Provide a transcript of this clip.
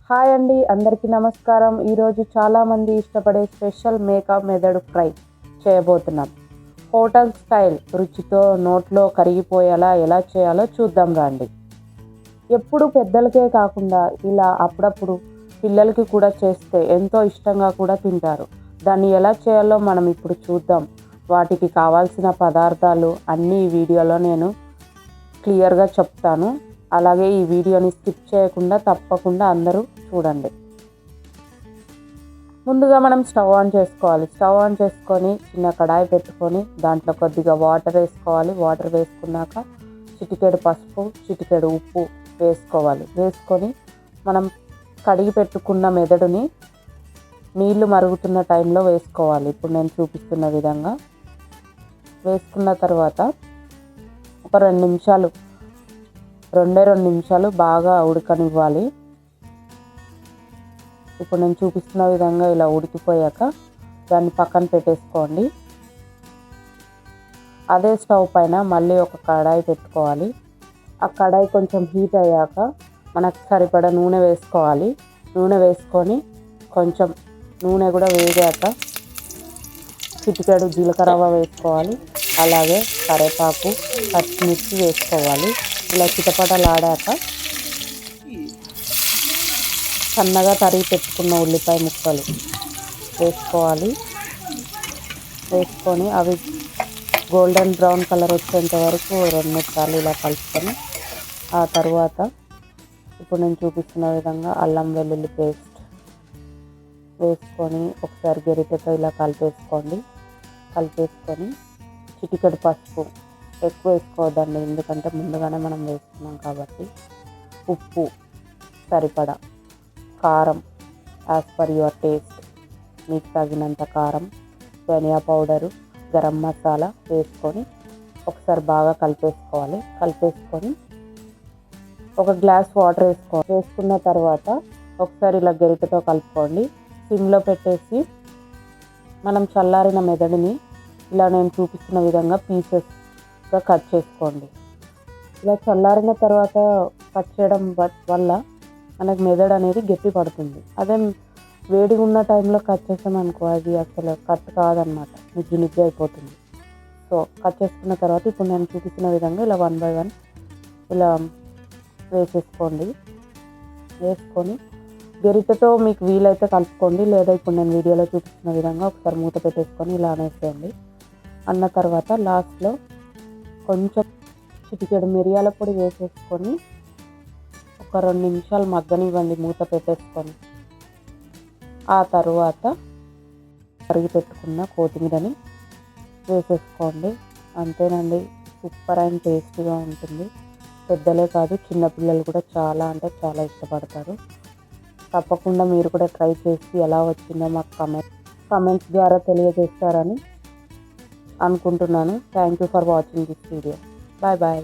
Hi అండి, అందరికీ నమస్కారం. ఈరోజు చాలామంది ఇష్టపడే స్పెషల్ మేకప్ మెదడు ఫ్రై చేయబోతున్నాం. హోటల్ స్టైల్ రుచితో నోట్లో కరిగిపోయేలా ఎలా చేయాలో చూద్దాం రండి. ఎప్పుడు పెద్దలకే కాకుండా ఇలా అప్పుడప్పుడు పిల్లలకి కూడా చేస్తే ఎంతో ఇష్టంగా కూడా తింటారు. దాన్ని ఎలా చేయాలో మనం ఇప్పుడు చూద్దాం. వాటికి కావాల్సిన పదార్థాలు అన్నీ ఈ వీడియోలో నేను క్లియర్గా చెప్తాను. అలాగే ఈ వీడియోని స్కిప్ చేయకుండా తప్పకుండా అందరూ చూడండి. ముందుగా మనం స్టవ్ ఆన్ చేసుకోవాలి. స్టవ్ ఆన్ చేసుకొని చిన్న కడాయి పెట్టుకొని దాంట్లో కొద్దిగా వాటర్ వేసుకోవాలి. వాటర్ వేసుకున్నాక చిటికెడు పసుపు, చిటికెడు ఉప్పు వేసుకోవాలి. వేసుకొని మనం కడిగి పెట్టుకున్న మెదడుని నీళ్లు మరుగుతున్న టైంలో వేసుకోవాలి. ఇప్పుడు నేను చూపిస్తున్న విధంగా వేసుకున్న తర్వాత ఒక 2 నిమిషాలు బాగా ఉడకనివ్వాలి. ఇప్పుడు నేను చూపిస్తున్న విధంగా ఇలా ఉడికిపోయాక దాన్ని పక్కన పెట్టేసుకోండి. అదే స్టవ్ పైన మళ్ళీ ఒక కడాయి పెట్టుకోవాలి. ఆ కడాయి కొంచెం హీట్ అయ్యాక మనకు సరిపడా నూనె వేసుకోవాలి. నూనె వేసుకొని కొంచెం నూనె కూడా వేగాక చిటికెడు జీలకర్ర వేసుకోవాలి. అలాగే కరివేపాకు, పచ్చిమిర్చి వేసుకోవాలి. ఇలా చిటపటలాడాక సన్నగా తరిగి పెట్టుకున్న ఉల్లిపాయ ముక్కలు వేసుకోవాలి. వేసుకొని అవి గోల్డెన్ బ్రౌన్ కలర్ వచ్చేంత వరకు 2-3 సార్లు ఇలా కలుపుకొని ఆ తర్వాత ఇప్పుడు నేను చూపిస్తున్న విధంగా అల్లం వెల్లుల్లి పేస్ట్ వేసుకొని ఒకసారి గరిటెతో ఇలా కలిపేసుకోండి. కలిపేసుకొని చిటికెడు పసుపు, ఎక్కువ వేసుకోవద్దండి ఎందుకంటే ముందుగానే మనం వేసుకున్నాం కాబట్టి. ఉప్పు సరిపడా, కారం యాజ్ పర్ యువర్ టేస్ట్, మీకు తగినంత కారం, ధనియా పౌడరు, గరం మసాలా వేసుకొని ఒకసారి బాగా కలిపేసుకోవాలి. కలిపేసుకొని ఒక గ్లాస్ వాటర్ వేసుకున్న తర్వాత ఒకసారి ఇలా గరిటెతో కలుపుకోండి. సిమ్లో పెట్టేసి మనం చల్లారిన మెదడుని ఇలా నేను చూపిస్తున్న విధంగా పీసెస్గా కట్ చేసుకోండి. ఇలా చల్లారిన తర్వాత కట్ చేయడం వల్ల మనకు మెదడు అనేది గట్టి పడుతుంది. అదే వేడిగా ఉన్న టైంలో కట్ చేసామనుకో అది అసలు కట్ కాదనమాట, నిజ్జు అయిపోతుంది. సో కట్ చేసుకున్న తర్వాత ఇప్పుడు నేను చూపిస్తున్న విధంగా ఇలా 1 by 1 ఇలా వేసేసుకోండి. వేసుకొని గరిటెతో మీకు వీలైతే కలుపుకోండి, లేదా ఇప్పుడు నేను వీడియోలో చూపిస్తున్న విధంగా ఒకసారి మూత పెట్టేసుకొని ఇలా అనేసేయండి. అన్న తర్వాత లాస్ట్లో కొంచెం చిటికెడు మిరియాల పొడి వేసేసుకొని ఒక 2 నిమిషాలు మగ్గనివ్వండి మూత పెట్టేసుకొని. ఆ తర్వాత కరిగి పెట్టుకున్న కొత్తిమీరని వేసేసుకోండి. అంతేనండి, సూపర్ అండ్ టేస్టీగా ఉంటుంది. పెద్దలే కాదు చిన్నపిల్లలు కూడా చాలా అంటే చాలా ఇష్టపడతారు. తప్పకుండా మీరు కూడా ట్రై చేసి ఎలా వచ్చిందో మాకు కమెంట్స్ ద్వారా తెలియజేస్తారని అనుకుంటున్నాను. Thank you for watching this video. Bye bye.